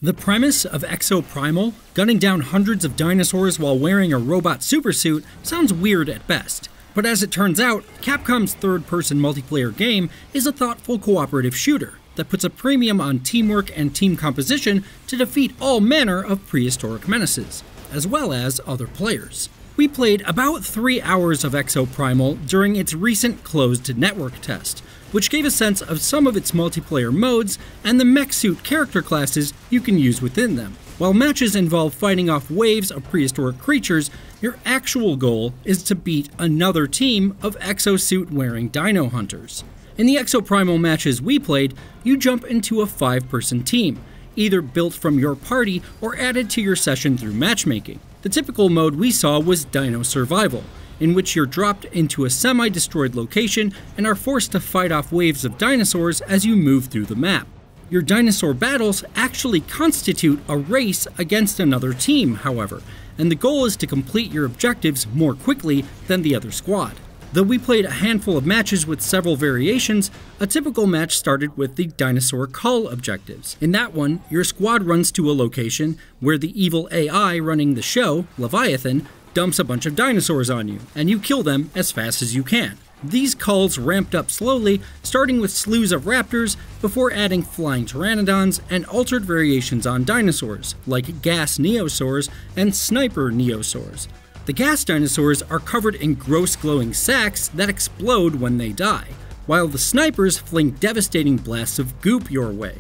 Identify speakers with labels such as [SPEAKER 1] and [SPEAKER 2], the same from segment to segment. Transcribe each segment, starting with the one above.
[SPEAKER 1] The premise of Exoprimal, gunning down hundreds of dinosaurs while wearing a robot supersuit, sounds weird at best. But as it turns out, Capcom's third-person multiplayer game is a thoughtful cooperative shooter that puts a premium on teamwork and team composition to defeat all manner of prehistoric menaces, as well as other players. We played about 3 hours of Exoprimal during its recent closed network test, which gave a sense of some of its multiplayer modes and the mech suit character classes you can use within them. While matches involve fighting off waves of prehistoric creatures, your actual goal is to beat another team of exosuit-wearing dino hunters. In the Exoprimal matches we played, you jump into a 5-person team, either built from your party or added to your session through matchmaking. The typical mode we saw was Dino Survival, in which you're dropped into a semi-destroyed location and are forced to fight off waves of dinosaurs as you move through the map. Your dinosaur battles actually constitute a race against another team, however, and the goal is to complete your objectives more quickly than the other squad. Though we played a handful of matches with several variations, a typical match started with the dinosaur cull objectives. In that one, your squad runs to a location where the evil AI running the show, Leviathan, dumps a bunch of dinosaurs on you, and you kill them as fast as you can. These culls ramped up slowly, starting with slews of raptors, before adding flying pteranodons and altered variations on dinosaurs, like gas neosaurs and sniper neosaurs. The gas dinosaurs are covered in gross glowing sacs that explode when they die, while the snipers fling devastating blasts of goop your way.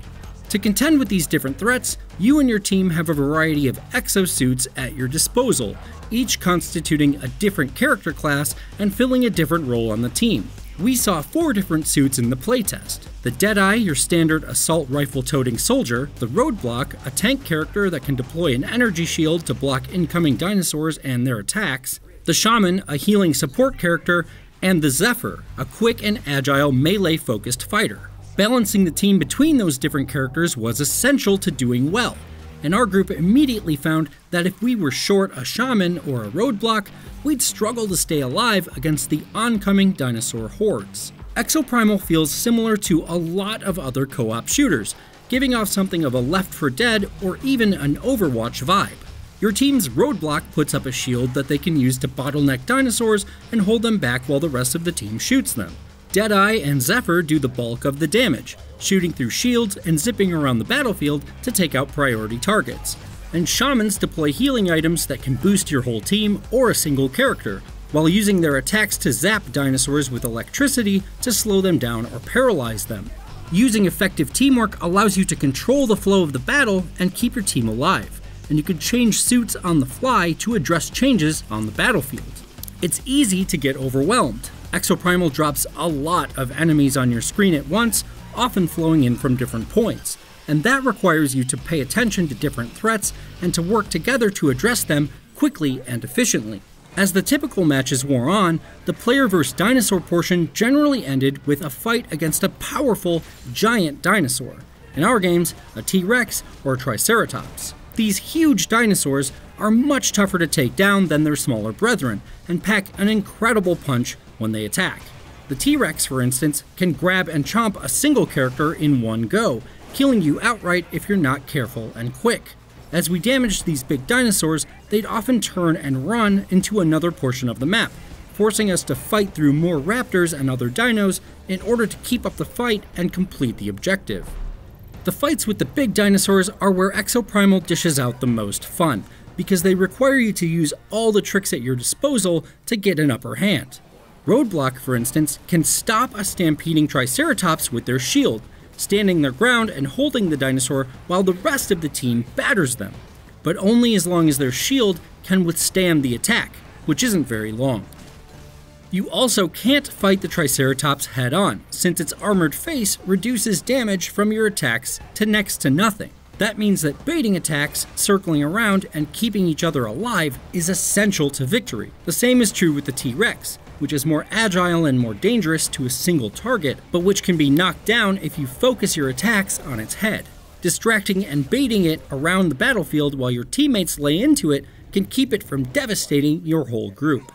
[SPEAKER 1] To contend with these different threats, you and your team have a variety of exosuits at your disposal, each constituting a different character class and filling a different role on the team. We saw 4 different suits in the playtest. The Deadeye, your standard assault rifle-toting soldier, the Roadblock, a tank character that can deploy an energy shield to block incoming dinosaurs and their attacks, the Shaman, a healing support character, and the Zephyr, a quick and agile melee-focused fighter. Balancing the team between those different characters was essential to doing well, and our group immediately found that if we were short a shaman or a roadblock, we'd struggle to stay alive against the oncoming dinosaur hordes. Exoprimal feels similar to a lot of other co-op shooters, giving off something of a Left 4 Dead or even an Overwatch vibe. Your team's roadblock puts up a shield that they can use to bottleneck dinosaurs and hold them back while the rest of the team shoots them. Deadeye and Zephyr do the bulk of the damage, shooting through shields and zipping around the battlefield to take out priority targets. And Shamans deploy healing items that can boost your whole team or a single character, while using their attacks to zap dinosaurs with electricity to slow them down or paralyze them. Using effective teamwork allows you to control the flow of the battle and keep your team alive, and you can change suits on the fly to address changes on the battlefield. It's easy to get overwhelmed. Exoprimal drops a lot of enemies on your screen at once, often flowing in from different points, and that requires you to pay attention to different threats and to work together to address them quickly and efficiently. As the typical matches wore on, the player versus dinosaur portion generally ended with a fight against a powerful, giant dinosaur. In our games, a T-Rex or a Triceratops. These huge dinosaurs are much tougher to take down than their smaller brethren, and pack an incredible punch when they attack. The T-Rex, for instance, can grab and chomp a single character in one go, killing you outright if you're not careful and quick. As we damaged these big dinosaurs, they'd often turn and run into another portion of the map, forcing us to fight through more raptors and other dinos in order to keep up the fight and complete the objective. The fights with the big dinosaurs are where Exoprimal dishes out the most fun, because they require you to use all the tricks at your disposal to get an upper hand. Roadblock, for instance, can stop a stampeding Triceratops with their shield, standing their ground and holding the dinosaur while the rest of the team batters them, but only as long as their shield can withstand the attack, which isn't very long. You also can't fight the Triceratops head-on, since its armored face reduces damage from your attacks to next to nothing. That means that baiting attacks, circling around, and keeping each other alive is essential to victory. The same is true with the T-Rex, which is more agile and more dangerous to a single target, but which can be knocked down if you focus your attacks on its head. Distracting and baiting it around the battlefield while your teammates lay into it can keep it from devastating your whole group.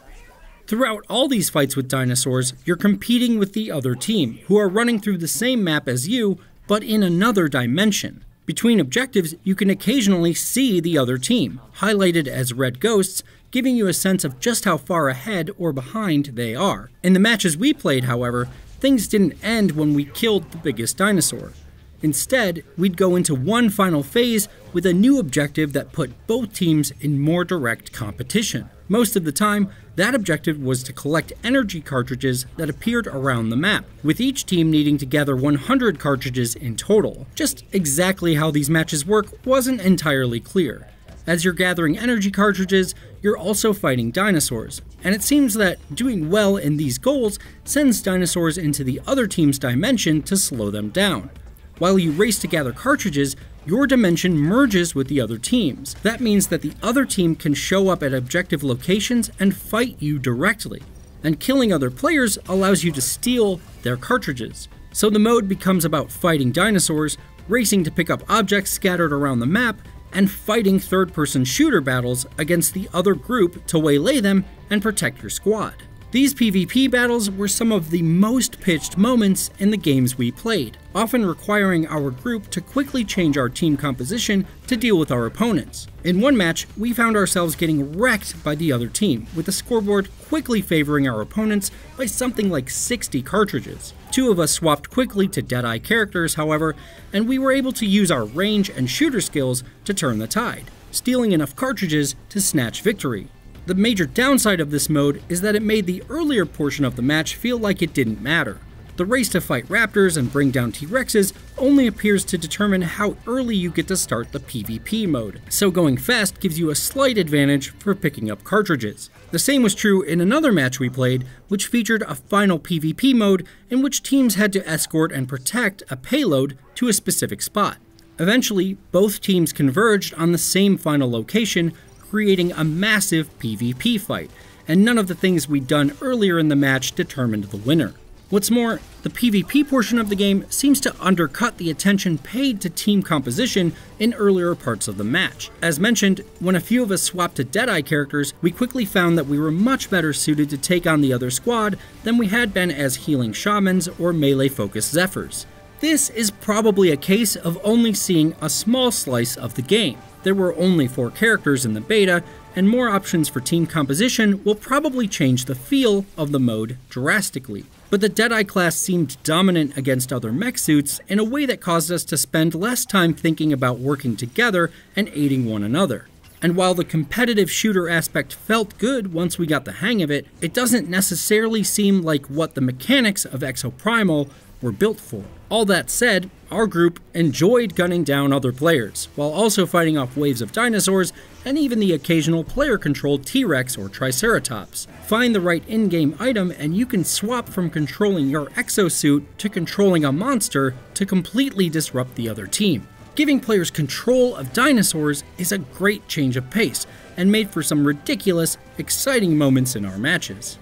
[SPEAKER 1] Throughout all these fights with dinosaurs, you're competing with the other team, who are running through the same map as you, but in another dimension. Between objectives, you can occasionally see the other team, highlighted as red ghosts, giving you a sense of just how far ahead or behind they are. In the matches we played, however, things didn't end when we killed the biggest dinosaur. Instead, we'd go into one final phase with a new objective that put both teams in more direct competition. Most of the time, that objective was to collect energy cartridges that appeared around the map, with each team needing to gather 100 cartridges in total. Just exactly how these matches work wasn't entirely clear. As you're gathering energy cartridges, you're also fighting dinosaurs, and it seems that doing well in these goals sends dinosaurs into the other team's dimension to slow them down. While you race to gather cartridges, your dimension merges with the other team's. That means that the other team can show up at objective locations and fight you directly. And killing other players allows you to steal their cartridges. So the mode becomes about fighting dinosaurs, racing to pick up objects scattered around the map, and fighting third-person shooter battles against the other group to waylay them and protect your squad. These PvP battles were some of the most pitched moments in the games we played, often requiring our group to quickly change our team composition to deal with our opponents. In one match, we found ourselves getting wrecked by the other team, with the scoreboard quickly favoring our opponents by something like 60 cartridges. Two of us swapped quickly to Deadeye characters, however, and we were able to use our range and shooter skills to turn the tide, stealing enough cartridges to snatch victory. The major downside of this mode is that it made the earlier portion of the match feel like it didn't matter. The race to fight raptors and bring down T-Rexes only appears to determine how early you get to start the PvP mode, so going fast gives you a slight advantage for picking up cartridges. The same was true in another match we played, which featured a final PvP mode in which teams had to escort and protect a payload to a specific spot. Eventually, both teams converged on the same final location, creating a massive PvP fight, and none of the things we'd done earlier in the match determined the winner. What's more, the PvP portion of the game seems to undercut the attention paid to team composition in earlier parts of the match. As mentioned, when a few of us swapped to Deadeye characters, we quickly found that we were much better suited to take on the other squad than we had been as healing shamans or melee-focused Zephyrs. This is probably a case of only seeing a small slice of the game. There were only 4 characters in the beta, and more options for team composition will probably change the feel of the mode drastically. But the Deadeye class seemed dominant against other mech suits in a way that caused us to spend less time thinking about working together and aiding one another. And while the competitive shooter aspect felt good once we got the hang of it, it doesn't necessarily seem like what the mechanics of Exoprimal were built for. All that said, our group enjoyed gunning down other players, while also fighting off waves of dinosaurs and even the occasional player-controlled T-Rex or Triceratops. Find the right in-game item and you can swap from controlling your exosuit to controlling a monster to completely disrupt the other team. Giving players control of dinosaurs is a great change of pace, and made for some ridiculous, exciting moments in our matches.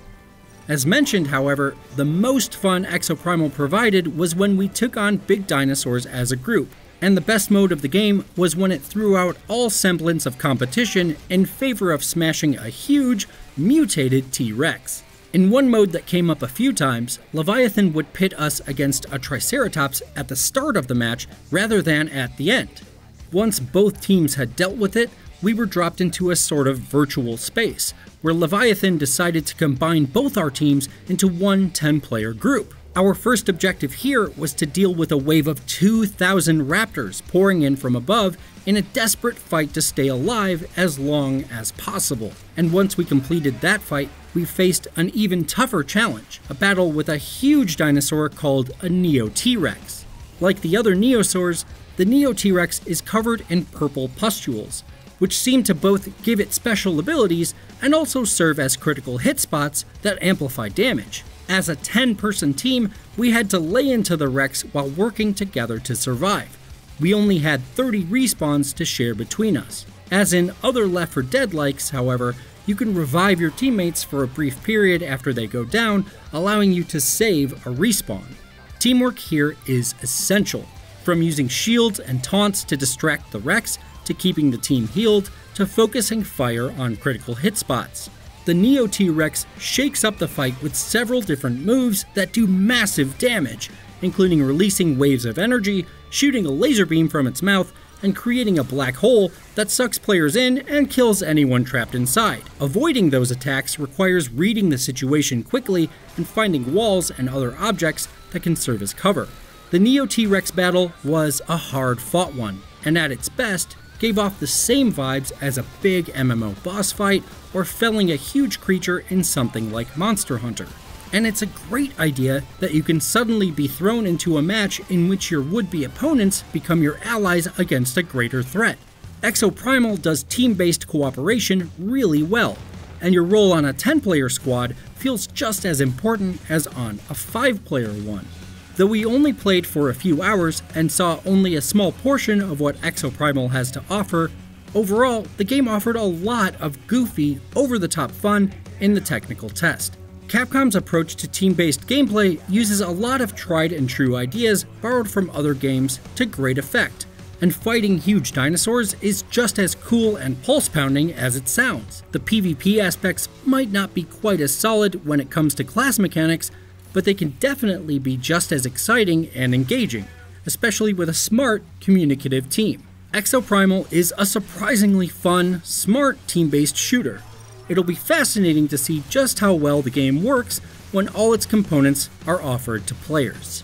[SPEAKER 1] As mentioned, however, the most fun Exoprimal provided was when we took on big dinosaurs as a group, and the best mode of the game was when it threw out all semblance of competition in favor of smashing a huge, mutated T-Rex. In one mode that came up a few times, Leviathan would pit us against a Triceratops at the start of the match rather than at the end. Once both teams had dealt with it, we were dropped into a sort of virtual space, where Leviathan decided to combine both our teams into one 10-player group. Our first objective here was to deal with a wave of 2,000 raptors pouring in from above in a desperate fight to stay alive as long as possible. And once we completed that fight, we faced an even tougher challenge, a battle with a huge dinosaur called a Neo-T-Rex. Like the other Neosaurs, the Neo-T-Rex is covered in purple pustules, which seem to both give it special abilities and also serve as critical hit spots that amplify damage. As a 10-person team, we had to lay into the Rex while working together to survive. We only had 30 respawns to share between us. As in other Left 4 Dead likes, however, you can revive your teammates for a brief period after they go down, allowing you to save a respawn. Teamwork here is essential, from using shields and taunts to distract the Rex, to keeping the team healed, to focusing fire on critical hit spots. The Neo-T-Rex shakes up the fight with several different moves that do massive damage, including releasing waves of energy, shooting a laser beam from its mouth, and creating a black hole that sucks players in and kills anyone trapped inside. Avoiding those attacks requires reading the situation quickly and finding walls and other objects that can serve as cover. The Neo T-Rex battle was a hard-fought one, and at its best, gave off the same vibes as a big MMO boss fight or felling a huge creature in something like Monster Hunter. And it's a great idea that you can suddenly be thrown into a match in which your would-be opponents become your allies against a greater threat. Exoprimal does team-based cooperation really well, and your role on a 10-player squad feels just as important as on a 5-player one. Though we only played for a few hours and saw only a small portion of what Exoprimal has to offer, overall, the game offered a lot of goofy, over-the-top fun in the technical test. Capcom's approach to team-based gameplay uses a lot of tried-and-true ideas borrowed from other games to great effect, and fighting huge dinosaurs is just as cool and pulse-pounding as it sounds. The PvP aspects might not be quite as solid when it comes to class mechanics, but they can definitely be just as exciting and engaging, especially with a smart, communicative team. Exoprimal is a surprisingly fun, smart team-based shooter. It'll be fascinating to see just how well the game works when all its components are offered to players.